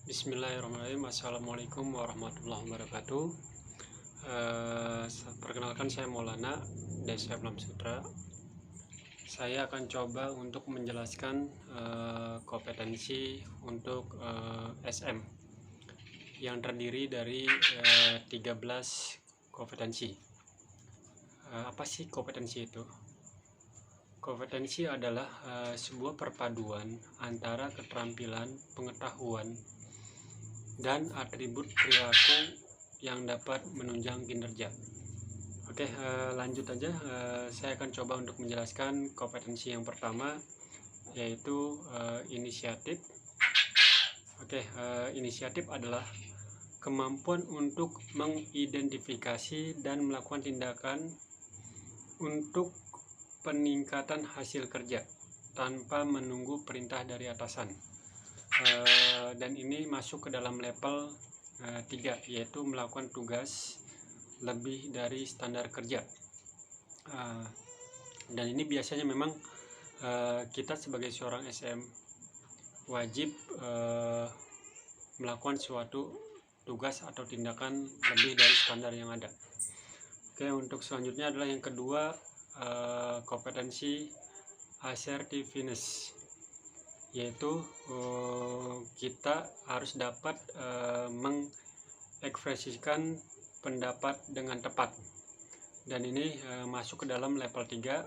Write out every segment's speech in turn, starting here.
Bismillahirrahmanirrahim. Assalamualaikum warahmatullahi wabarakatuh. Perkenalkan, saya Maulana dari Alam Sutra. Saya akan coba untuk menjelaskan kompetensi untuk SM yang terdiri dari 13 kompetensi. Apa sih kompetensi itu? Kompetensi adalah sebuah perpaduan antara keterampilan, pengetahuan, dan atribut perilaku yang dapat menunjang kinerja. Oke, lanjut aja. Saya akan coba untuk menjelaskan kompetensi yang pertama, yaitu inisiatif. Oke, inisiatif adalah kemampuan untuk mengidentifikasi dan melakukan tindakan untuk peningkatan hasil kerja tanpa menunggu perintah dari atasan. Dan ini masuk ke dalam level 3, yaitu melakukan tugas lebih dari standar kerja. Dan ini biasanya memang kita sebagai seorang SM wajib melakukan suatu tugas atau tindakan lebih dari standar yang ada. Oke, untuk selanjutnya adalah yang kedua, kompetensi assertiveness, yaitu kita harus dapat mengekspresikan pendapat dengan tepat, dan ini masuk ke dalam level 3,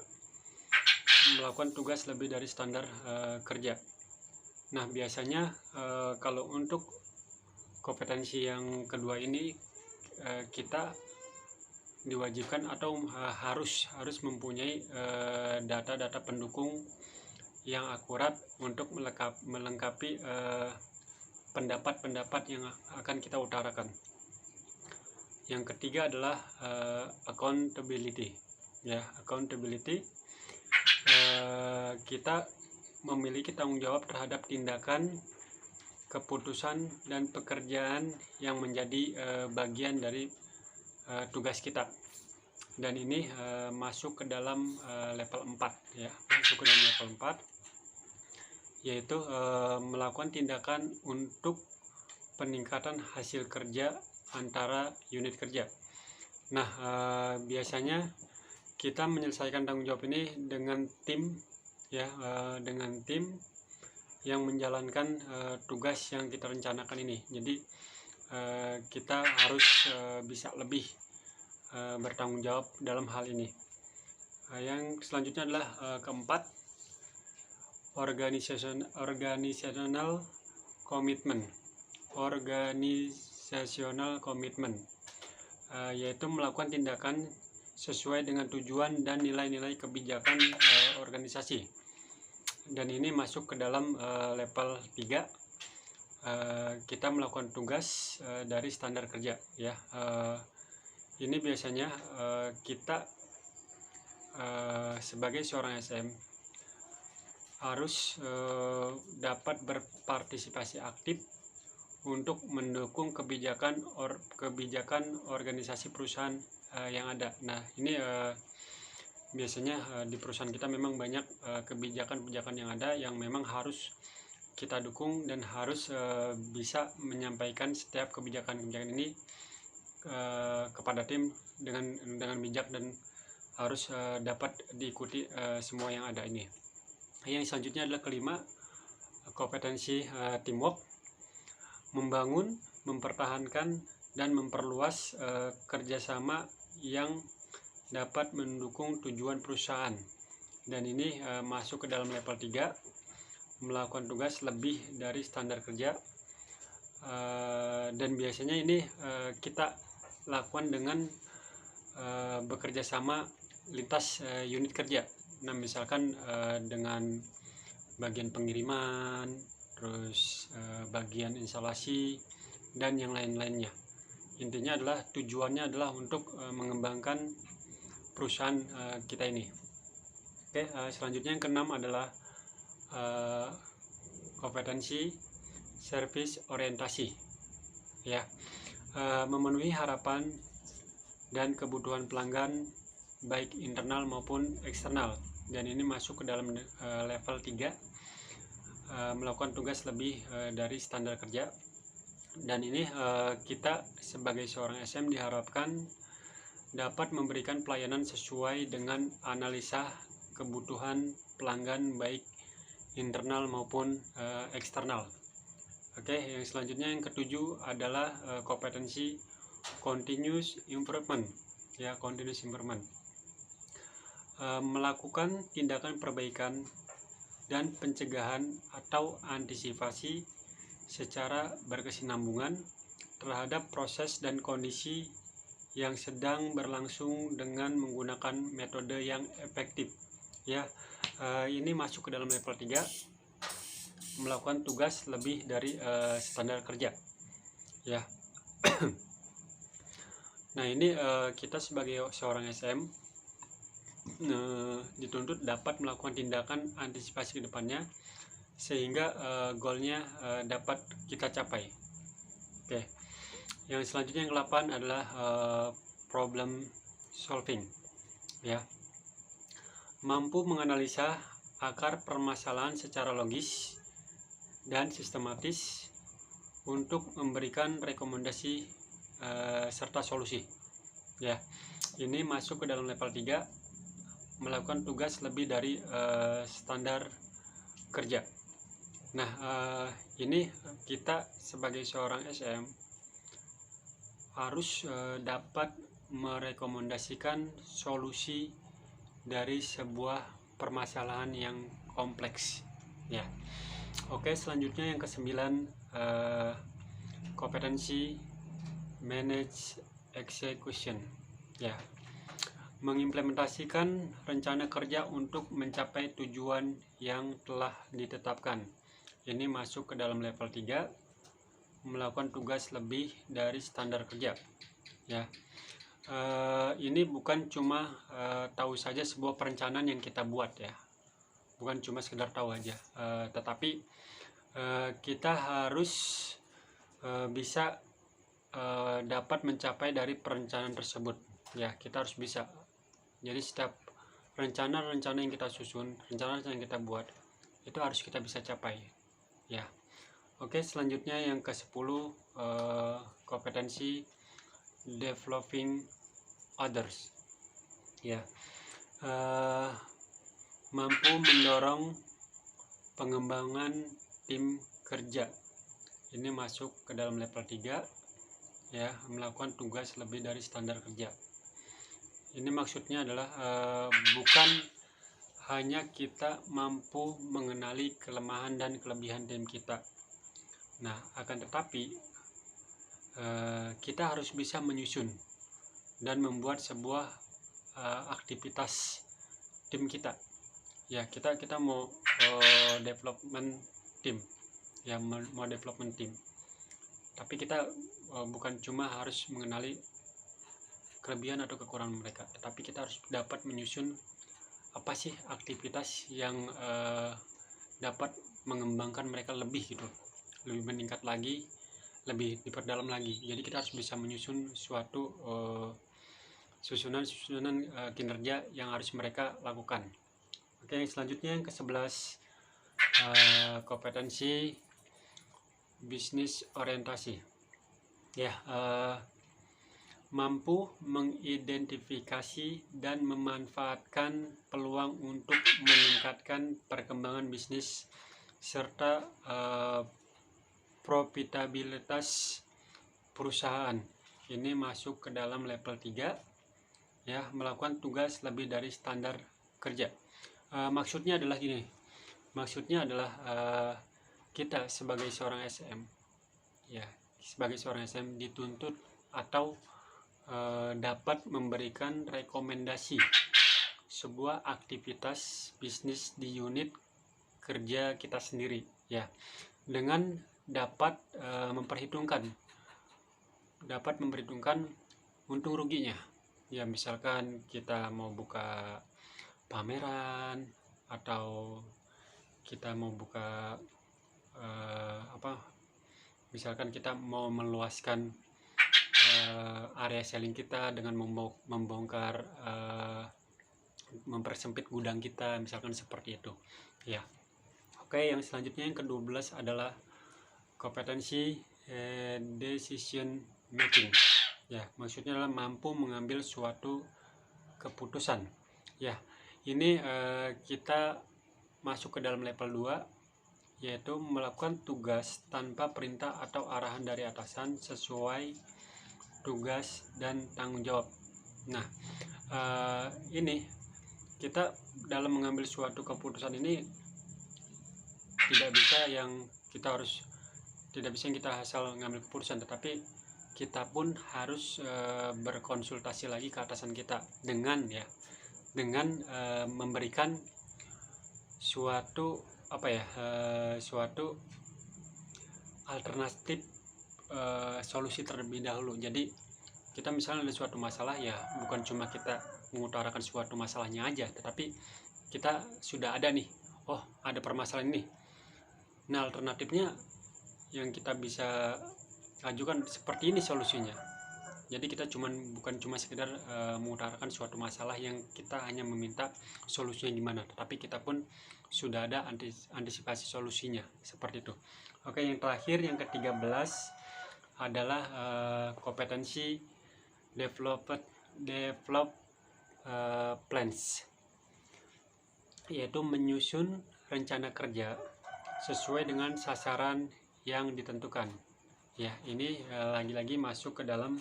melakukan tugas lebih dari standar kerja. Nah, biasanya kalau untuk kompetensi yang kedua ini kita diwajibkan atau harus mempunyai data-data pendukung yang akurat untuk melengkapi pendapat-pendapat yang akan kita utarakan. Yang ketiga adalah accountability. Ya, accountability, kita memiliki tanggung jawab terhadap tindakan, keputusan, dan pekerjaan yang menjadi bagian dari tugas kita. Dan ini masuk ke dalam level 4, ya, masuk ke dalam level 4, yaitu melakukan tindakan untuk peningkatan hasil kerja antara unit kerja. Nah, biasanya kita menyelesaikan tanggung jawab ini dengan tim, ya, dengan tim yang menjalankan tugas yang kita rencanakan ini. Jadi kita harus bisa lebih bertanggung jawab dalam hal ini. Yang selanjutnya adalah keempat, organizational commitment. Yaitu melakukan tindakan sesuai dengan tujuan dan nilai-nilai kebijakan organisasi. Dan ini masuk ke dalam level 3, kita melakukan tugas dari standar kerja, ya. Ini biasanya kita sebagai seorang SM harus dapat berpartisipasi aktif untuk mendukung kebijakan organisasi perusahaan yang ada. Nah, ini biasanya di perusahaan kita memang banyak kebijakan-kebijakan yang ada yang memang harus kita dukung, dan harus bisa menyampaikan setiap kebijakan-kebijakan ini kepada tim dengan bijak, dan harus dapat diikuti semua yang ada ini. Yang selanjutnya adalah kelima, kompetensi teamwork, membangun, mempertahankan, dan memperluas kerjasama yang dapat mendukung tujuan perusahaan. Dan ini masuk ke dalam level 3, melakukan tugas lebih dari standar kerja. Dan biasanya ini kita lakukan dengan bekerja sama lintas unit kerja. Nah, misalkan dengan bagian pengiriman, terus bagian instalasi, dan yang lain-lainnya. Intinya adalah tujuannya adalah untuk mengembangkan perusahaan kita ini. Oke, selanjutnya yang keenam adalah kompetensi service orientasi, ya. Memenuhi harapan dan kebutuhan pelanggan baik internal maupun eksternal. Dan ini masuk ke dalam level 3, melakukan tugas lebih dari standar kerja. Dan ini kita sebagai seorang SM diharapkan dapat memberikan pelayanan sesuai dengan analisa kebutuhan pelanggan baik internal maupun eksternal. Oke, yang selanjutnya yang ketujuh adalah kompetensi continuous improvement. Ya, continuous improvement. Melakukan tindakan perbaikan dan pencegahan atau antisipasi secara berkesinambungan terhadap proses dan kondisi yang sedang berlangsung dengan menggunakan metode yang efektif. Ya, ini masuk ke dalam level 3, melakukan tugas lebih dari standar kerja. Ya. Nah, ini kita sebagai seorang SM dituntut dapat melakukan tindakan antisipasi ke depannya sehingga goalnya dapat kita capai. Oke. Yang selanjutnya yang ke-8 adalah problem solving. Ya. Mampu menganalisa akar permasalahan secara logis dan sistematis untuk memberikan rekomendasi serta solusi. Ya. Ini masuk ke dalam level 3, melakukan tugas lebih dari standar kerja. Nah, ini kita sebagai seorang SM harus dapat merekomendasikan solusi dari sebuah permasalahan yang kompleks. Ya. Oke, selanjutnya yang ke-9, kompetensi manage execution. Ya. Mengimplementasikan rencana kerja untuk mencapai tujuan yang telah ditetapkan. Ini masuk ke dalam level 3, melakukan tugas lebih dari standar kerja. Ya, ini bukan cuma tahu saja sebuah perencanaan yang kita buat, ya, bukan cuma sekedar tahu aja, tetapi kita harus bisa dapat mencapai dari perencanaan tersebut. Ya, kita harus bisa. Jadi setiap rencana-rencana yang kita susun, rencana yang kita buat, itu harus kita bisa capai. Ya. Oke, selanjutnya yang ke-10, kompetensi developing others. Ya. Mampu mendorong pengembangan tim kerja. Ini masuk ke dalam level 3, ya, melakukan tugas lebih dari standar kerja. Ini maksudnya adalah bukan hanya kita mampu mengenali kelemahan dan kelebihan tim kita. Nah, akan tetapi kita harus bisa menyusun dan membuat sebuah aktivitas tim kita. Ya, kita mau development tim. Ya, mau development tim. Tapi kita bukan cuma harus mengenali kelebihan atau kekurangan mereka, tetapi kita harus dapat menyusun apa sih aktivitas yang dapat mengembangkan mereka lebih gitu, lebih meningkat lagi, lebih diperdalam lagi. Jadi kita harus bisa menyusun suatu susunan kinerja yang harus mereka lakukan. Oke, selanjutnya yang ke-11, kompetensi bisnis orientasi. Ya, mampu mengidentifikasi dan memanfaatkan peluang untuk meningkatkan perkembangan bisnis serta profitabilitas perusahaan. Ini masuk ke dalam level 3, ya, melakukan tugas lebih dari standar kerja. Maksudnya adalah gini. Maksudnya adalah kita sebagai seorang SM, ya, sebagai seorang SM dituntut atau dapat memberikan rekomendasi sebuah aktivitas bisnis di unit kerja kita sendiri, ya, dengan dapat memperhitungkan untung ruginya. Ya, misalkan kita mau buka pameran atau kita mau buka misalkan kita mau meluaskan area selling kita dengan membongkar mempersempit gudang kita, misalkan seperti itu, ya. Oke, yang selanjutnya yang ke-12 adalah kompetensi decision making. Ya, maksudnya adalah mampu mengambil suatu keputusan. Ya, ini kita masuk ke dalam level 2, yaitu melakukan tugas tanpa perintah atau arahan dari atasan sesuai tugas dan tanggung jawab. Nah, ini kita dalam mengambil suatu keputusan ini tidak bisa yang kita asal mengambil keputusan, tetapi kita pun harus berkonsultasi lagi ke atasan kita dengan memberikan suatu suatu alternatif solusi terlebih dahulu. Jadi kita misalnya ada suatu masalah, ya bukan cuma kita mengutarakan suatu masalahnya aja, tetapi kita sudah ada nih, oh ada permasalahan ini. Nah, alternatifnya yang kita bisa ajukan seperti ini solusinya. Jadi kita bukan cuma sekedar mengutarakan suatu masalah yang kita hanya meminta solusinya gimana, tetapi kita pun sudah ada antisipasi solusinya, seperti itu. Oke, yang terakhir, yang ke-13 adalah kompetensi develop plans, yaitu menyusun rencana kerja sesuai dengan sasaran yang ditentukan. Ya, ini lagi-lagi masuk ke dalam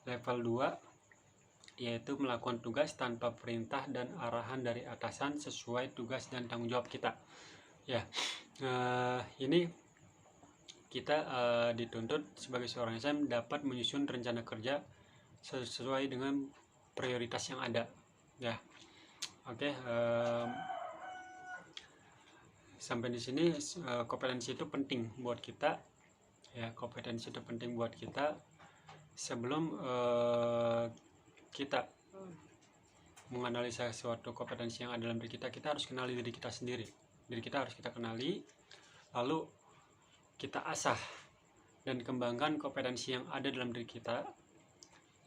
level 2, yaitu melakukan tugas tanpa perintah dan arahan dari atasan sesuai tugas dan tanggung jawab kita. Ya, ini kita dituntut sebagai seorang SM dapat menyusun rencana kerja sesuai dengan prioritas yang ada. Ya, oke. Sampai di sini kompetensi itu penting buat kita. Ya, kompetensi itu penting buat kita. Sebelum kita menganalisa suatu kompetensi yang ada dalam diri kita harus kenali diri kita sendiri. Diri kita harus kita kenali, lalu kita asah dan kembangkan kompetensi yang ada dalam diri kita.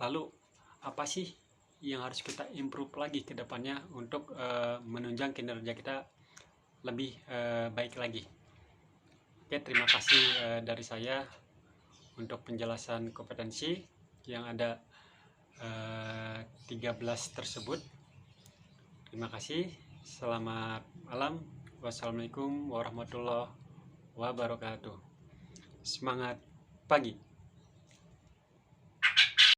Lalu apa sih yang harus kita improve lagi ke depannya untuk menunjang kinerja kita lebih baik lagi. Oke, terima kasih dari saya untuk penjelasan kompetensi yang ada 13 tersebut. Terima kasih. Selamat malam. Wassalamualaikum warahmatullahi wabarakatuh. Semangat pagi.